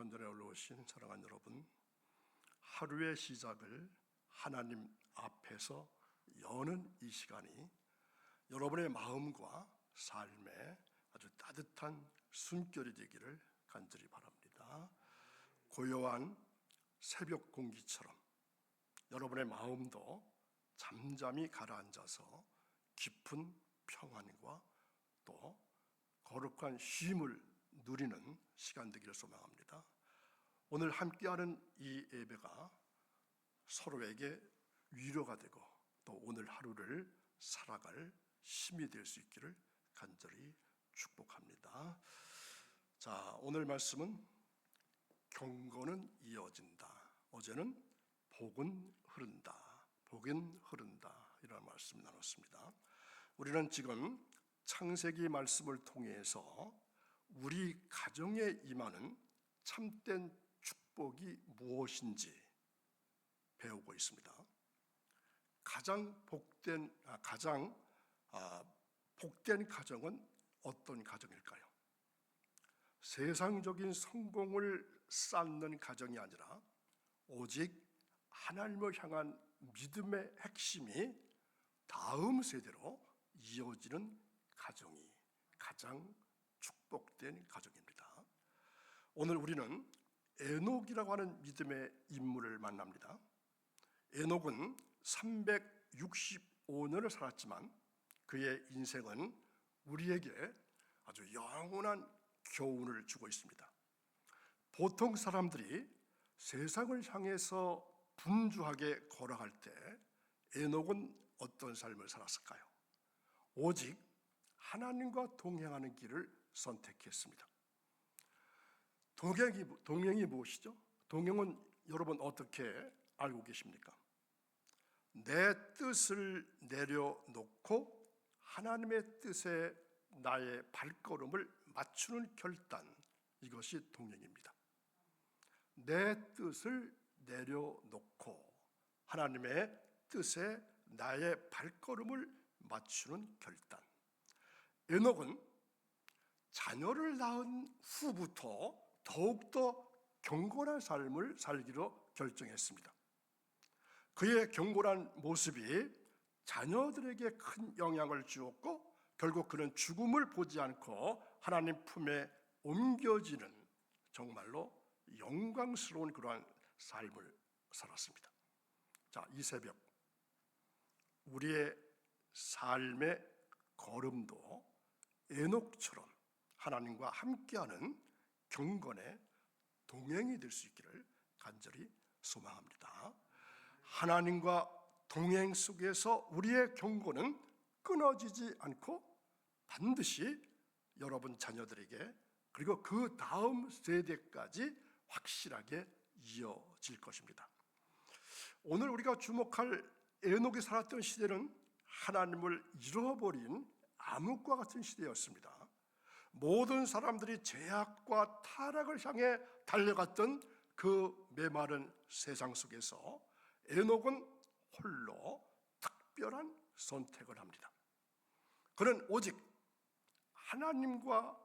건전에 올라오신 사랑하는 여러분, 하루의 시작을 하나님 앞에서 여는 이 시간이 여러분의 마음과 삶에 아주 따뜻한 숨결이 되기를 간절히 바랍니다. 고요한 새벽 공기처럼 여러분의 마음도 잠잠히 가라앉아서 깊은 평안과 또 거룩한 쉼을 누리는 시간 되기를 소망합니다. 오늘 함께하는 이 예배가 서로에게 위로가 되고 또 오늘 하루를 살아갈 힘이 될 수 있기를 간절히 축복합니다. 자, 오늘 말씀은 경고는 이어진다. 어제는 복은 흐른다. 복은 흐른다. 이런 말씀 나눴습니다. 우리는 지금 창세기 말씀을 통해서 우리 가정에 임하는 참된 축복이 무엇인지 배우고 있습니다. 가장 복된 가정은 어떤 가정일까요? 세상적인 성공을 쌓는 가정이 아니라 오직 하나님을 향한 믿음의 핵심이 다음 세대로 이어지는 가정이 가장 축복된 가정입니다. 오늘 우리는 에녹이라고 하는 믿음의 인물을 만납니다. 에녹은 365년을 살았지만 그의 인생은 우리에게 아주 영원한 교훈을 주고 있습니다. 보통 사람들이 세상을 향해서 분주하게 걸어갈 때 에녹은 어떤 삶을 살았을까요? 오직 하나님과 동행하는 길을 선택했습니다. 동행이 무엇이죠? 동행은 여러분 어떻게 알고 계십니까? 내 뜻을 내려놓고 하나님의 뜻에 나의 발걸음을 맞추는 결단, 이것이 동행입니다. 내 뜻을 내려놓고 하나님의 뜻에 나의 발걸음을 맞추는 결단. 에녹은 자녀를 낳은 후부터 더욱더 경건한 삶을 살기로 결정했습니다. 그의 경건한 모습이 자녀들에게 큰 영향을 주었고 결국 그는 죽음을 보지 않고 하나님 품에 옮겨지는 정말로 영광스러운 그러한 삶을 살았습니다. 자, 이 새벽 우리의 삶의 걸음도 에녹처럼 하나님과 함께하는 경건의 동행이 될 수 있기를 간절히 소망합니다. 하나님과 동행 속에서 우리의 경건은 끊어지지 않고 반드시 여러분 자녀들에게 그리고 그 다음 세대까지 확실하게 이어질 것입니다. 오늘 우리가 주목할 에녹이 살았던 시대는 하나님을 잃어버린 암흑과 같은 시대였습니다. 모든 사람들이 죄악과 타락을 향해 달려갔던 그 메마른 세상 속에서 에녹은 홀로 특별한 선택을 합니다. 그는 오직 하나님과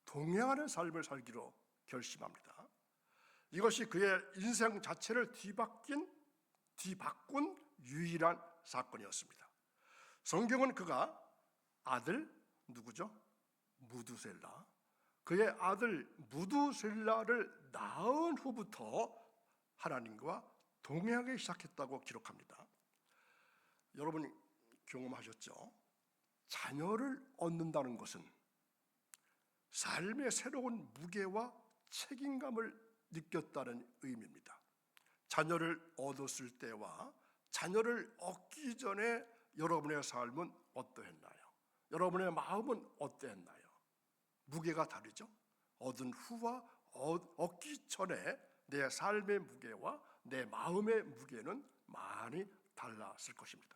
동행하는 삶을 살기로 결심합니다. 이것이 그의 인생 자체를 뒤바꾼 유일한 사건이었습니다. 성경은 그가 아들 누구죠? 무두셀라, 그의 아들 무두셀라를 낳은 후부터 하나님과 동행하기 시작했다고 기록합니다. 여러분 경험하셨죠? 자녀를 얻는다는 것은 삶의 새로운 무게와 책임감을 느꼈다는 의미입니다. 자녀를 얻었을 때와 자녀를 얻기 전에 여러분의 삶은 어떠했나요? 여러분의 마음은 어떠했나요? 무게가 다르죠? 얻은 후와 얻기 전에 내 삶의 무게와 내 마음의 무게는 많이 달랐을 것입니다.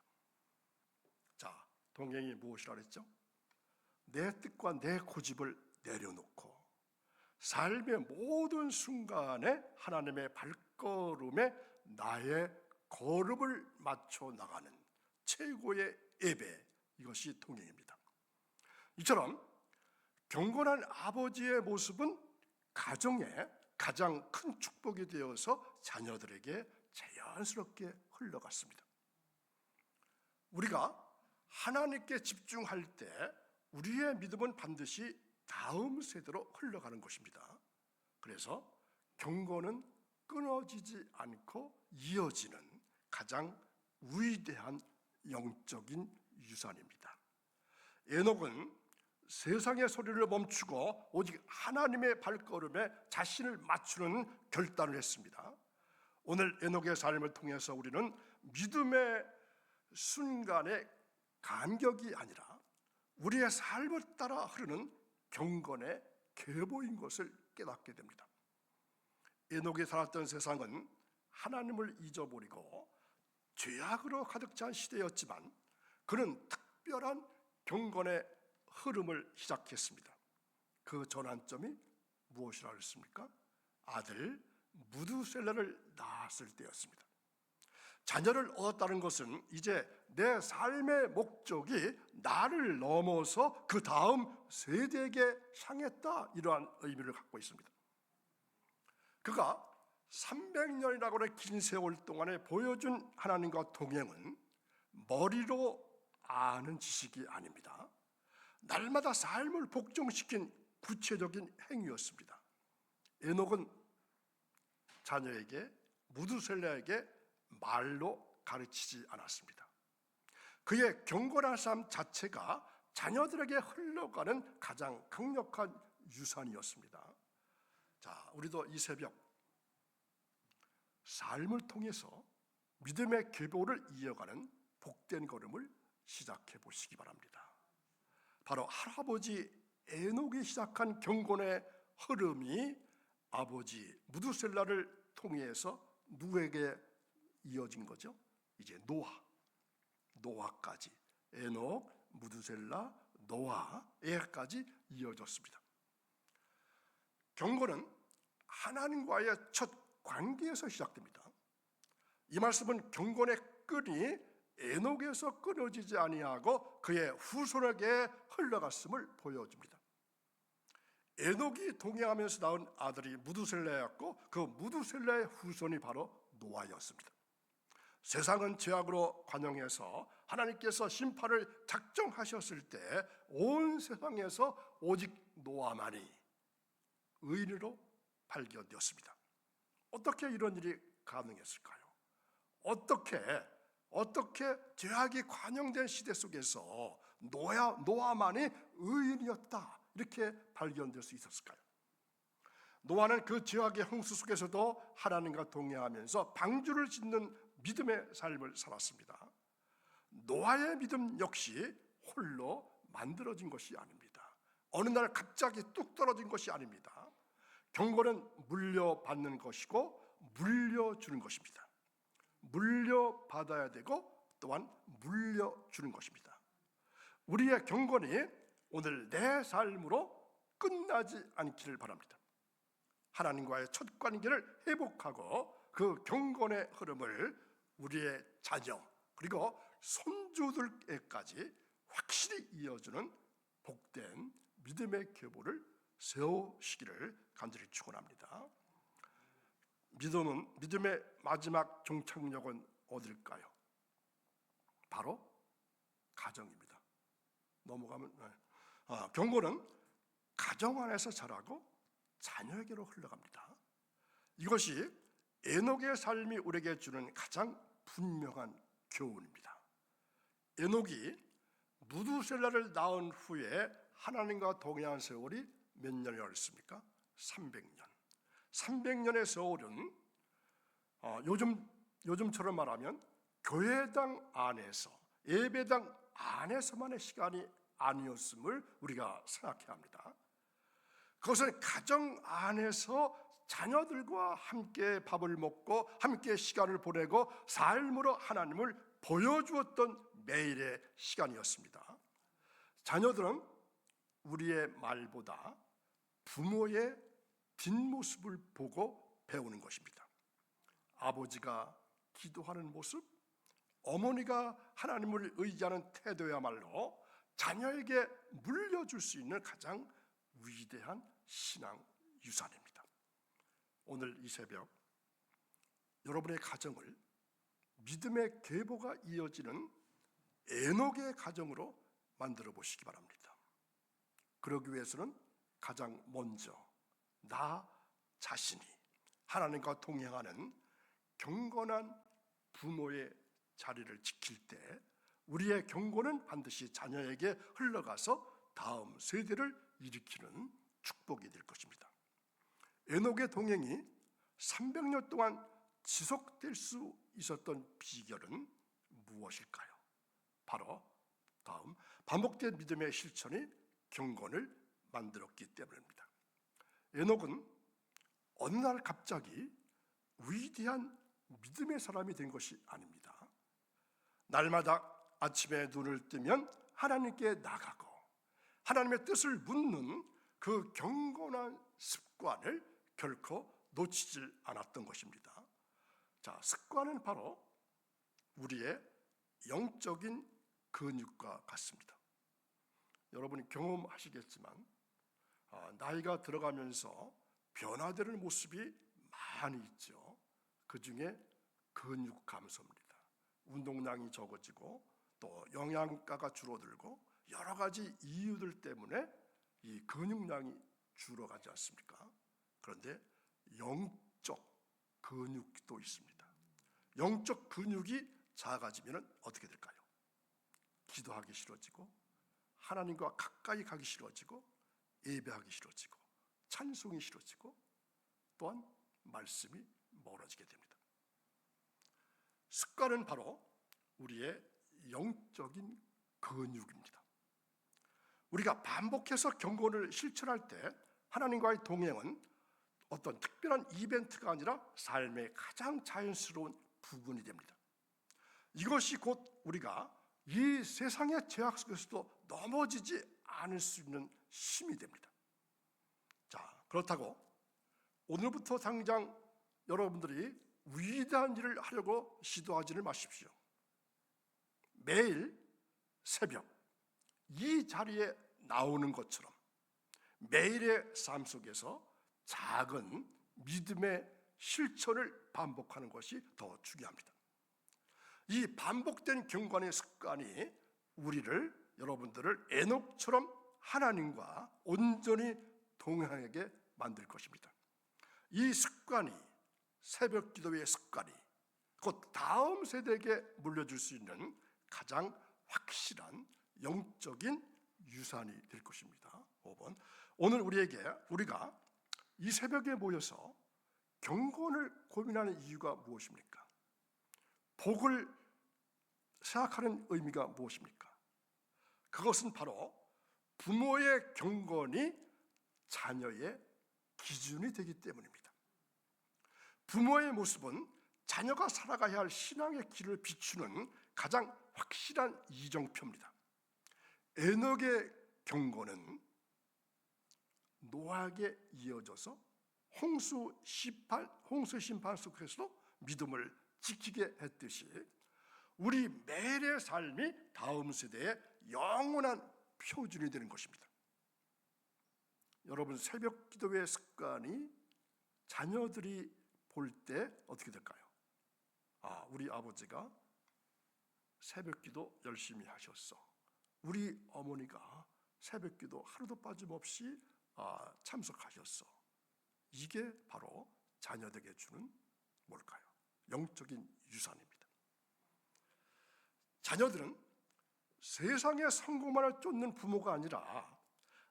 자, 동행이 무엇이라 그랬죠? 내 뜻과 내 고집을 내려놓고 삶의 모든 순간에 하나님의 발걸음에 나의 걸음을 맞춰 나가는 최고의 예배, 이것이 동행입니다. 이처럼 경건한 아버지의 모습은 가정에 가장 큰 축복이 되어서 자녀들에게 자연스럽게 흘러갔습니다. 우리가 하나님께 집중할 때 우리의 믿음은 반드시 다음 세대로 흘러가는 것입니다. 그래서 경건은 끊어지지 않고 이어지는 가장 위대한 영적인 유산입니다. 에녹은 세상의 소리를 멈추고 오직 하나님의 발걸음에 자신을 맞추는 결단을 했습니다. 오늘 에녹의 삶을 통해서 우리는 믿음의 순간의 감격이 아니라 우리의 삶을 따라 흐르는 경건의 계보인 것을 깨닫게 됩니다. 에녹이 살았던 세상은 하나님을 잊어버리고 죄악으로 가득 찬 시대였지만 그는 특별한 경건의 흐름을 시작했습니다. 그 전환점이 무엇이라 했습니까? 아들 무두셀라를 낳았을 때였습니다. 자녀를 얻었다는 것은 이제 내 삶의 목적이 나를 넘어서 그 다음 세대에게 향했다, 이러한 의미를 갖고 있습니다. 그가 300년이라고 하는 긴 세월 동안에 보여준 하나님과 동행은 머리로 아는 지식이 아닙니다. 날마다 삶을 복종시킨 구체적인 행위였습니다. 에녹은 자녀에게, 무두셀라에게 말로 가르치지 않았습니다. 그의 경건한 삶 자체가 자녀들에게 흘러가는 가장 강력한 유산이었습니다. 자, 우리도 이 새벽 삶을 통해서 믿음의 계보를 이어가는 복된 걸음을 시작해 보시기 바랍니다. 바로 할아버지 에녹이 시작한 경건의 흐름이 아버지 무두셀라를 통해서 누구에게 이어진 거죠? 이제 노아까지, 에녹, 무두셀라, 노아에까지 이어졌습니다. 경건은 하나님과의 첫 관계에서 시작됩니다. 이 말씀은 경건의 끈이 에녹에서 끊어지지 아니하고 그의 후손에게 흘러갔음을 보여줍니다. 에녹이 동행하면서 낳은 아들이 무두셀라였고 그 무두셀라의 후손이 바로 노아였습니다. 세상은 죄악으로 관영해서 하나님께서 심판을 작정하셨을 때 온 세상에서 오직 노아만이 의인으로 발견되었습니다. 어떻게 이런 일이 가능했을까요? 어떻게 죄악이 관영된 시대 속에서 노아만이 의인이었다, 이렇게 발견될 수 있었을까요? 노아는 그 죄악의 홍수 속에서도 하나님과 동행하면서 방주를 짓는 믿음의 삶을 살았습니다. 노아의 믿음 역시 홀로 만들어진 것이 아닙니다. 어느 날 갑자기 뚝 떨어진 것이 아닙니다. 경건은 물려받는 것이고 물려주는 것입니다. 물려받아야 되고 또한 물려주는 것입니다. 우리의 경건이 오늘 내 삶으로 끝나지 않기를 바랍니다. 하나님과의 첫 관계를 회복하고 그 경건의 흐름을 우리의 자녀 그리고 손주들에까지 확실히 이어주는 복된 믿음의 계보를 세우시기를 간절히 축원합니다. 믿음의 마지막 종착역은 어딜까요? 바로 가정입니다. 넘어가면 경건은 가정 안에서 자라고 자녀에게로 흘러갑니다. 이것이 에녹의 삶이 우리에게 주는 가장 분명한 교훈입니다. 에녹이 무두셀라를 낳은 후에 하나님과 동행한 세월이 몇 년이었습니까? 300년. 300년의 세월은 요즘처럼 말하면 교회당 안에서, 예배당 안에서만의 시간이 아니었음을 우리가 생각해야 합니다. 그것은 가정 안에서 자녀들과 함께 밥을 먹고 함께 시간을 보내고 삶으로 하나님을 보여주었던 매일의 시간이었습니다. 자녀들은 우리의 말보다 부모의 뒷모습을 보고 배우는 것입니다. 아버지가 기도하는 모습, 어머니가 하나님을 의지하는 태도야말로 자녀에게 물려줄 수 있는 가장 위대한 신앙 유산입니다. 오늘 이 새벽 여러분의 가정을 믿음의 계보가 이어지는 에녹의 가정으로 만들어 보시기 바랍니다. 그러기 위해서는 가장 먼저 나 자신이 하나님과 동행하는 경건한 부모의 자리를 지킬 때 우리의 경고는 반드시 자녀에게 흘러가서 다음 세대를 일으키는 축복이 될 것입니다. 에녹의 동행이 300년 동안 지속될 수 있었던 비결은 무엇일까요? 바로 다음 반복된 믿음의 실천이 경건을 만들었기 때문입니다. 에녹은 어느 날 갑자기 위대한 믿음의 사람이 된 것이 아닙니다. 날마다 아침에 눈을 뜨면 하나님께 나가고 하나님의 뜻을 묻는 그 경건한 습관을 결코 놓치질 않았던 것입니다. 자, 습관은 바로 우리의 영적인 근육과 같습니다. 여러분이 경험하시겠지만 나이가 들어가면서 변화되는 모습이 많이 있죠. 그 중에 근육 감소입니다. 운동량이 적어지고 또 영양가가 줄어들고 여러 가지 이유들 때문에 이 근육량이 줄어가지 않습니까? 그런데 영적 근육도 있습니다. 영적 근육이 작아지면 어떻게 될까요? 기도하기 싫어지고 하나님과 가까이 가기 싫어지고 예배하기 싫어지고 찬송이 싫어지고 또한 말씀이 멀어지게 됩니다. 습관은 바로 우리의 영적인 근육입니다. 우리가 반복해서 경건을 실천할 때 하나님과의 동행은 어떤 특별한 이벤트가 아니라 삶의 가장 자연스러운 부분이 됩니다. 이것이 곧 우리가 이 세상의 죄악 속에서도 넘어지지 않을 수 있는 힘이 됩니다. 자, 그렇다고 오늘부터 당장 여러분들이 위대한 일을 하려고 시도하지는 마십시오. 매일 새벽 이 자리에 나오는 것처럼 매일의 삶 속에서 작은 믿음의 실천을 반복하는 것이 더 중요합니다. 이 반복된 경건의 습관이 여러분들을 에녹처럼 하나님과 온전히 동행하게 만들 것입니다. 이 습관이 새벽 기도의 습관이 곧 다음 세대에게 물려줄 수 있는 가장 확실한 영적인 유산이 될 것입니다. 5번 오늘 우리가 이 새벽에 모여서 경건을 고민하는 이유가 무엇입니까? 복을 생각하는 의미가 무엇입니까? 그것은 바로 부모의 경건이 자녀의 기준이 되기 때문입니다. 부모의 모습은 자녀가 살아가야 할 신앙의 길을 비추는 가장 확실한 이정표입니다. 에녹의 경건은 노아에게 이어져서 홍수 심판 속에서도 믿음을 지키게 했듯이 우리 매일의 삶이 다음 세대의 영원한 표준이 되는 것입니다. 여러분, 새벽 기도의 습관이 자녀들이 볼 때 어떻게 될까요? 우리 아버지가 새벽 기도 열심히 하셨어. 우리 어머니가 새벽 기도 하루도 빠짐없이 참석하셨어. 이게 바로 자녀들에게 주는 뭘까요? 영적인 유산입니다. 자녀들은 세상의 성공만을 쫓는 부모가 아니라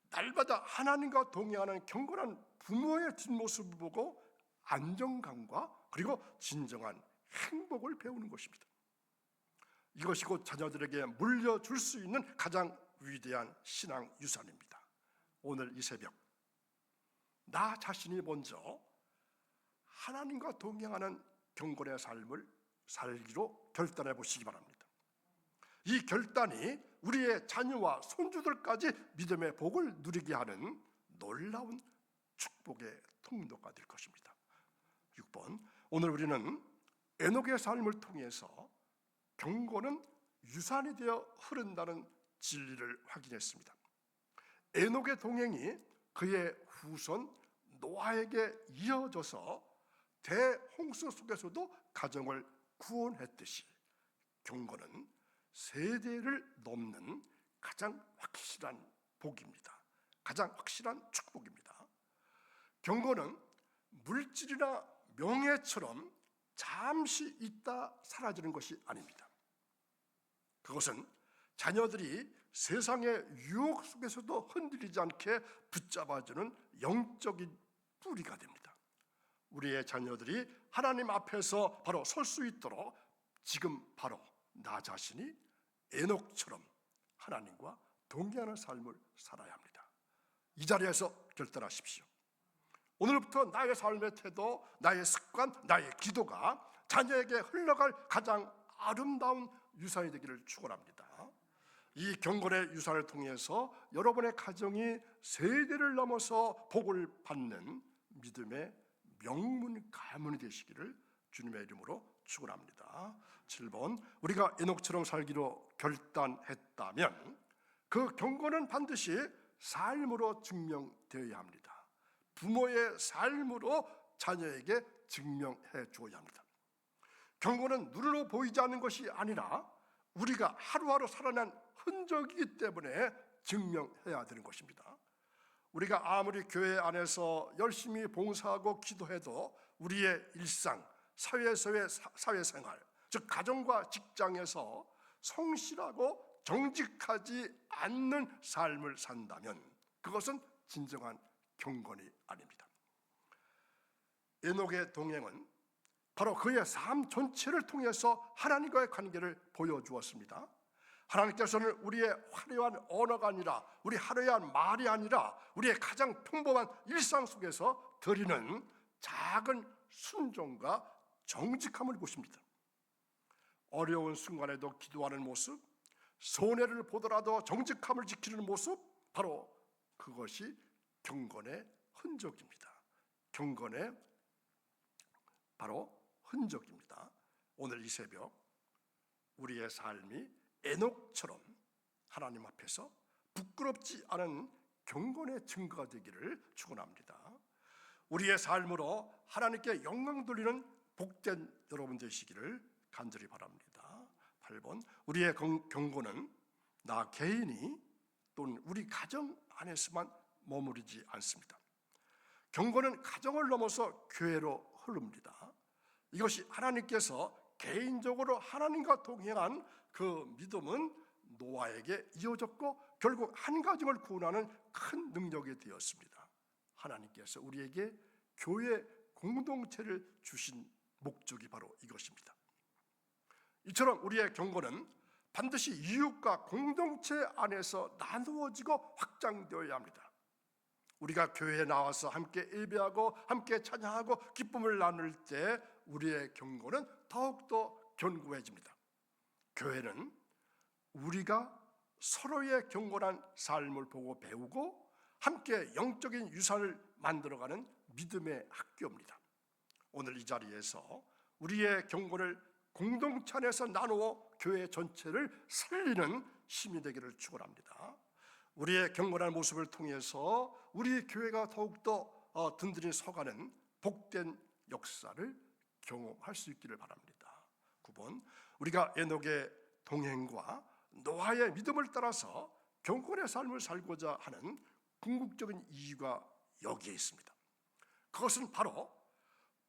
날마다 하나님과 동행하는 경건한 부모의 뒷모습을 보고 안정감과 그리고 진정한 행복을 배우는 것입니다. 이것이 곧 자녀들에게 물려줄 수 있는 가장 위대한 신앙 유산입니다. 오늘 이 새벽 나 자신이 먼저 하나님과 동행하는 경건의 삶을 살기로 결단해 보시기 바랍니다. 이 결단이 우리의 자녀와 손주들까지 믿음의 복을 누리게 하는 놀라운 축복의 통로가 될 것입니다. 6번 오늘 우리는 에녹의 삶을 통해서 경건은 유산이 되어 흐른다는 진리를 확인했습니다. 에녹의 동행이 그의 후손 노아에게 이어져서 대홍수 속에서도 가정을 구원했듯이 경건은 세대를 넘는 가장 확실한 복입니다. 가장 확실한 축복입니다. 경건은 물질이나 명예처럼 잠시 있다 사라지는 것이 아닙니다. 그것은 자녀들이 세상의 유혹 속에서도 흔들리지 않게 붙잡아주는 영적인 뿌리가 됩니다. 우리의 자녀들이 하나님 앞에서 바로 설 수 있도록 지금 바로 나 자신이 에녹처럼 하나님과 동행하는 삶을 살아야 합니다. 이 자리에서 결단하십시오. 오늘부터 나의 삶의 태도, 나의 습관, 나의 기도가 자녀에게 흘러갈 가장 아름다운 유산이 되기를 축원합니다. 이 경건의 유산을 통해서 여러분의 가정이 세대를 넘어서 복을 받는 믿음의 명문 가문이 되시기를 주님의 이름으로 축원합니다. 7번, 우리가 에녹처럼 살기로 결단했다면 그 경건은 반드시 삶으로 증명되어야 합니다. 부모의 삶으로 자녀에게 증명해 주어야 합니다. 경건은 눈으로 보이지 않는 것이 아니라 우리가 하루하루 살아난 흔적이기 때문에 증명해야 되는 것입니다. 우리가 아무리 교회 안에서 열심히 봉사하고 기도해도 우리의 일상, 사회에서의 사회생활, 즉 가정과 직장에서 성실하고 정직하지 않는 삶을 산다면 그것은 진정한 경건이 아닙니다. 에녹의 동행은 바로 그의 삶 전체를 통해서 하나님과의 관계를 보여주었습니다. 하나님께서는 우리의 화려한 언어가 아니라, 우리 화려한 말이 아니라 우리의 가장 평범한 일상 속에서 드리는 작은 순종과 정직함을 보십니다. 어려운 순간에도 기도하는 모습, 손해를 보더라도 정직함을 지키는 모습, 바로 그것이 경건의 흔적입니다. 경건의 바로 흔적입니다. 오늘 이 새벽 우리의 삶이 에녹처럼 하나님 앞에서 부끄럽지 않은 경건의 증거가 되기를 축원합니다. 우리의 삶으로 하나님께 영광 돌리는 복된 여러분 되시기를 간절히 바랍니다. 8번, 우리의 경건은 나 개인이 또는 우리 가정 안에서만 머무르지 않습니다. 경건은 가정을 넘어서 교회로 흐릅니다. 이것이 하나님께서 개인적으로 하나님과 동행한 그 믿음은 노아에게 이어졌고 결국 한 가정을 구원하는 큰 능력이 되었습니다. 하나님께서 우리에게 교회 공동체를 주신 목적이 바로 이것입니다. 이처럼 우리의 경건은 반드시 이웃과 공동체 안에서 나누어지고 확장되어야 합니다. 우리가 교회에 나와서 함께 예배하고 함께 찬양하고 기쁨을 나눌 때 우리의 경건은 더욱더 견고해집니다. 교회는 우리가 서로의 경건한 삶을 보고 배우고 함께 영적인 유산을 만들어가는 믿음의 학교입니다. 오늘 이 자리에서 우리의 경건을 공동체 안에서 나누어 교회 전체를 살리는 힘이 되기를 축원합니다. 우리의 경건한 모습을 통해서 우리 교회가 더욱더 든든히 서가는 복된 역사를 경험할 수 있기를 바랍니다. 9번, 우리가 에녹의 동행과 노아의 믿음을 따라서 경건의 삶을 살고자 하는 궁극적인 이유가 여기에 있습니다. 그것은 바로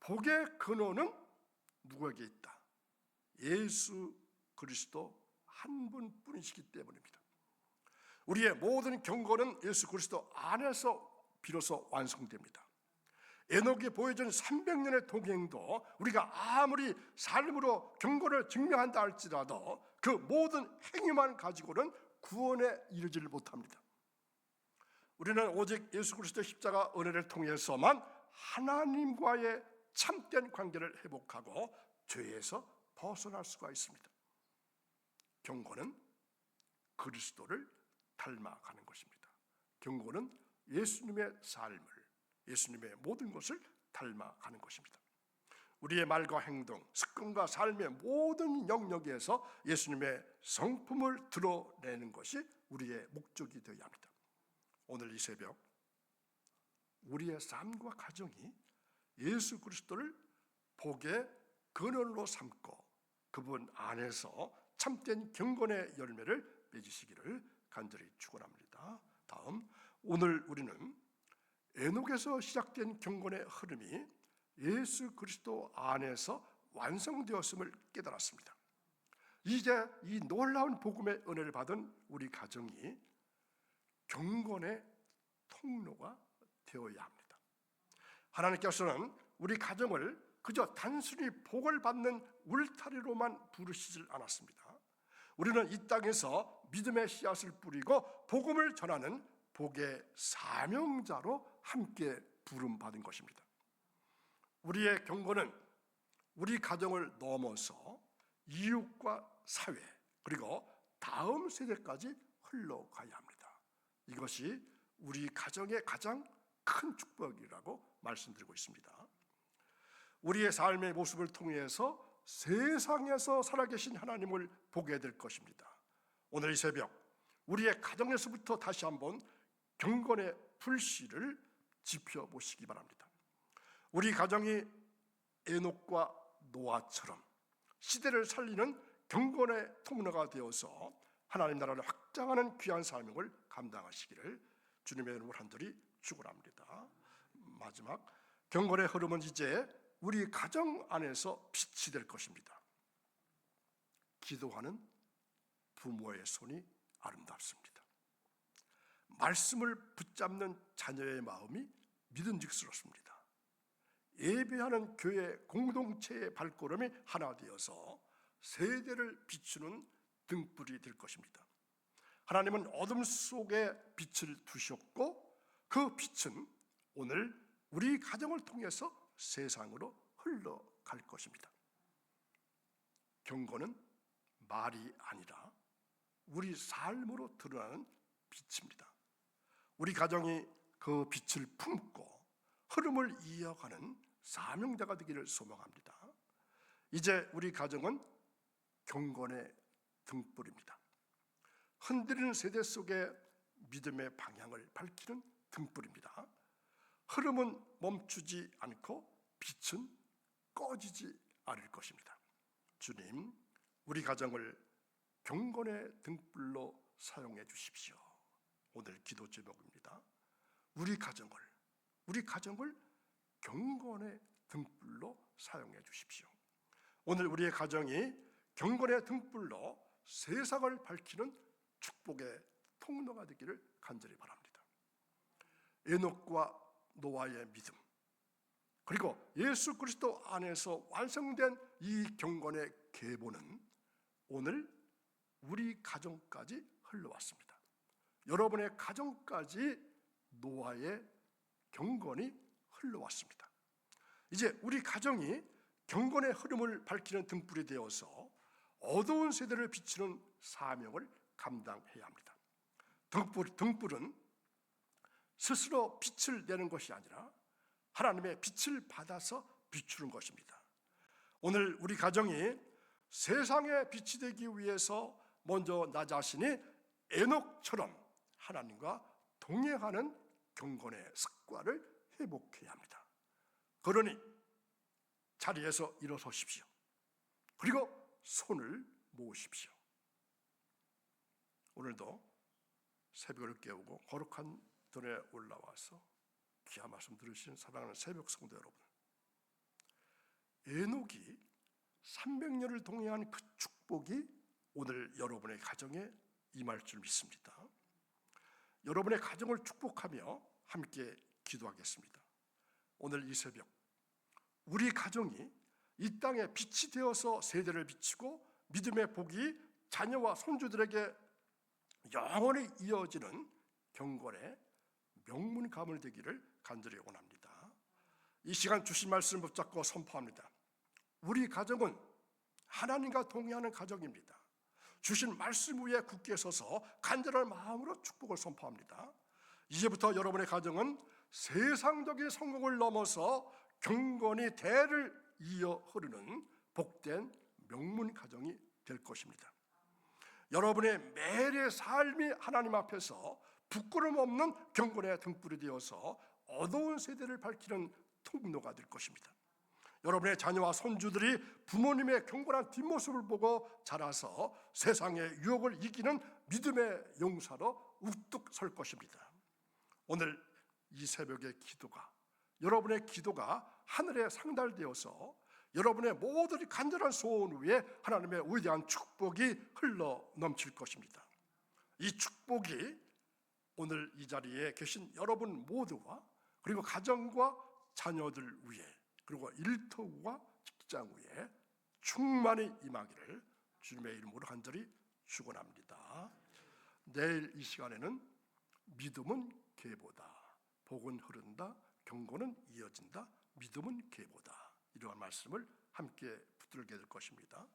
복의 근원은 누구에게 있다? 예수 그리스도 한 분뿐이시기 때문입니다. 우리의 모든 경건은 예수 그리스도 안에서 비로소 완성됩니다. 에녹이 보여준 300년의 동행도 우리가 아무리 삶으로 경건을 증명한다 할지라도 그 모든 행위만 가지고는 구원에 이르지를 못합니다. 우리는 오직 예수 그리스도의 십자가 은혜를 통해서만 하나님과의 참된 관계를 회복하고 죄에서 벗어날 수가 있습니다. 경건은 그리스도를 닮아가는 것입니다. 경건은 예수님의 삶을, 예수님의 모든 것을 닮아가는 것입니다. 우리의 말과 행동, 습관과 삶의 모든 영역에서 예수님의 성품을 드러내는 것이 우리의 목적이 되어야 합니다. 오늘 이 새벽 우리의 삶과 가정이 예수 그리스도를 복의 근원으로 삼고 그분 안에서 참된 경건의 열매를 맺으시기를 간절히 축원합니다. 다음, 오늘 우리는 에녹에서 시작된 경건의 흐름이 예수 그리스도 안에서 완성되었음을 깨달았습니다. 이제 이 놀라운 복음의 은혜를 받은 우리 가정이 경건의 통로가 되어야 합니다. 하나님께서는 우리 가정을 그저 단순히 복을 받는 울타리로만 부르시질 않았습니다. 우리는 이 땅에서 믿음의 씨앗을 뿌리고 복음을 전하는 복의 사명자로 함께 부름받은 것입니다. 우리의 경건은 우리 가정을 넘어서 이웃과 사회 그리고 다음 세대까지 흘러가야 합니다. 이것이 우리 가정의 가장 큰 축복이라고 말씀드리고 있습니다. 우리의 삶의 모습을 통해서 세상에서 살아계신 하나님을 보게 될 것입니다. 오늘 이 새벽 우리의 가정에서부터 다시 한번 경건의 불씨를 지펴보시기 바랍니다. 우리 가정이 에녹과 노아처럼 시대를 살리는 경건의 통로가 되어서 하나님 나라를 확장하는 귀한 사명을 감당하시기를 주님의 이름으로 간절히 축원합니다. 마지막, 경건의 흐름은 이제 우리 가정 안에서 빛이 될 것입니다. 기도하는 부모의 손이 아름답습니다. 말씀을 붙잡는 자녀의 마음이 믿음직스럽습니다. 예배하는 교회 공동체의 발걸음이 하나 되어서 세대를 비추는 등불이 될 것입니다. 하나님은 어둠 속에 빛을 두셨고 그 빛은 오늘 우리 가정을 통해서 세상으로 흘러갈 것입니다. 경건은 말이 아니라 우리 삶으로 드러나는 빛입니다. 우리 가정이 그 빛을 품고 흐름을 이어가는 사명자가 되기를 소망합니다. 이제 우리 가정은 경건의 등불입니다. 흔들리는 세대 속에 믿음의 방향을 밝히는 등불입니다. 흐름은 멈추지 않고 빛은 꺼지지 않을 것입니다. 주님, 우리 가정을 경건의 등불로 사용해 주십시오. 오늘 기도 제목입니다. 우리 가정을 경건의 등불로 사용해 주십시오. 오늘 우리의 가정이 경건의 등불로 세상을 밝히는 축복의 통로가 되기를 간절히 바랍니다. 에녹과 노아의 믿음, 그리고 예수 그리스도 안에서 완성된 이 경건의 계보는 오늘 우리 가정까지 흘러왔습니다. 여러분의 가정까지 노아의 경건이 흘러왔습니다. 이제 우리 가정이 경건의 흐름을 밝히는 등불이 되어서 어두운 세대를 비추는 사명을 감당해야 합니다. 등불은 스스로 빛을 내는 것이 아니라 하나님의 빛을 받아서 비추는 것입니다. 오늘 우리 가정이 세상의 빛이 되기 위해서 먼저 나 자신이 에녹처럼 하나님과 동행하는 경건의 습관을 회복해야 합니다. 그러니 자리에서 일어서십시오. 그리고 손을 모으십시오. 오늘도 새벽을 깨우고 거룩한 전에 올라와서 귀한 말씀 들으신 사랑하는 새벽 성도 여러분, 에녹이 300년을 동행한 그 축복이 오늘 여러분의 가정에 임할 줄 믿습니다. 여러분의 가정을 축복하며 함께 기도하겠습니다. 오늘 이 새벽 우리 가정이 이 땅에 빛이 되어서 세대를 비추고 믿음의 복이 자녀와 손주들에게 영원히 이어지는 경건의 명문 가문 되기를 간절히 원합니다. 이 시간 주신 말씀 붙잡고 선포합니다. 우리 가정은 하나님과 동행하는 가정입니다. 주신 말씀 위에 굳게 서서 간절한 마음으로 축복을 선포합니다. 이제부터 여러분의 가정은 세상적인 성공을 넘어서 경건이 대를 이어 흐르는 복된 명문 가정이 될 것입니다. 여러분의 매일의 삶이 하나님 앞에서 부끄럼 없는 경건의 등불이 되어서 어두운 세대를 밝히는 통로가 될 것입니다. 여러분의 자녀와 손주들이 부모님의 경건한 뒷모습을 보고 자라서 세상의 유혹을 이기는 믿음의 용사로 우뚝 설 것입니다. 오늘 이 새벽의 기도가, 여러분의 기도가 하늘에 상달되어서 여러분의 모든 간절한 소원 위에 하나님의 위대한 축복이 흘러 넘칠 것입니다. 이 축복이 오늘 이 자리에 계신 여러분 모두와, 그리고 가정과 자녀들 위에, 그리고 일터와 직장 위에 충만히 임하기를 주님의 이름으로 간절히 축원합니다. 내일 이 시간에는 믿음은 계보다, 복은 흐른다, 경고는 이어진다, 믿음은 계보다, 이러한 말씀을 함께 붙들게 될 것입니다.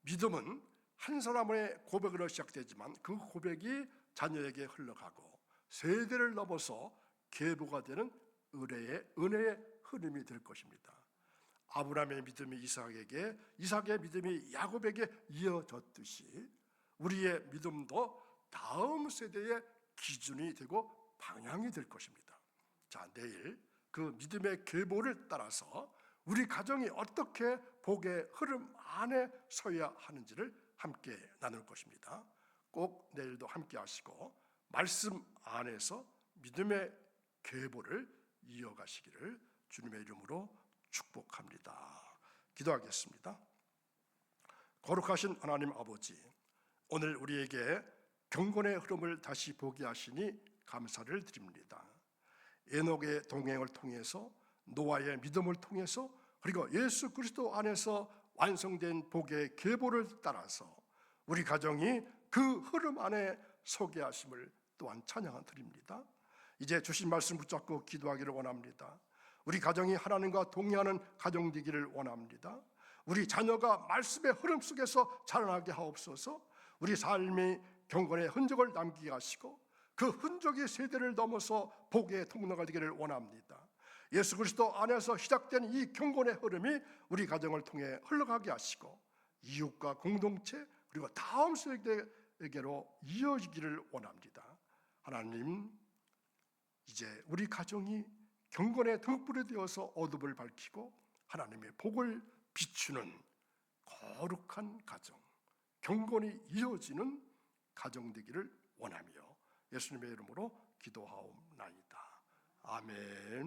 믿음은 한 사람의 고백으로 시작되지만 그 고백이 자녀에게 흘러가고 세대를 넘어서 계보가 되는 은혜의 흐름이 될 것입니다. 아브라함의 믿음이 이삭에게, 이삭의 믿음이 야곱에게 이어졌듯이 우리의 믿음도 다음 세대의 기준이 되고 방향이 될 것입니다. 자, 내일 그 믿음의 계보를 따라서 우리 가정이 어떻게 복의 흐름 안에 서야 하는지를 함께 나눌 것입니다. 꼭 내일도 함께 하시고 말씀 안에서 믿음의 계보를 이어가시기를 주님의 이름으로 축복합니다. 기도하겠습니다. 거룩하신 하나님 아버지, 오늘 우리에게 경건의 흐름을 다시 보게 하시니 감사를 드립니다. 에녹의 동행을 통해서, 노아의 믿음을 통해서, 그리고 예수 그리스도 안에서 완성된 복의 계보를 따라서 우리 가정이 그 흐름 안에 서게 하심을 또한 찬양드립니다. 이제 주신 말씀 붙잡고 기도하기를 원합니다. 우리 가정이 하나님과 동의하는 가정 되기를 원합니다. 우리 자녀가 말씀의 흐름 속에서 자라나게 하옵소서. 우리 삶이 경건의 흔적을 남기게 하시고 그 흔적이 세대를 넘어서 복의 통로가 되기를 원합니다. 예수 그리스도 안에서 시작된 이 경건의 흐름이 우리 가정을 통해 흘러가게 하시고 이웃과 공동체, 그리고 다음 세대에게로 이어지기를 원합니다. 하나님, 이제 우리 가정이 경건의 등불이 되어서 어둠을 밝히고 하나님의 복을 비추는 거룩한 가정, 경건이 이어지는 가정 되기를 원하며 예수님의 이름으로 기도하옵나이다. 아멘.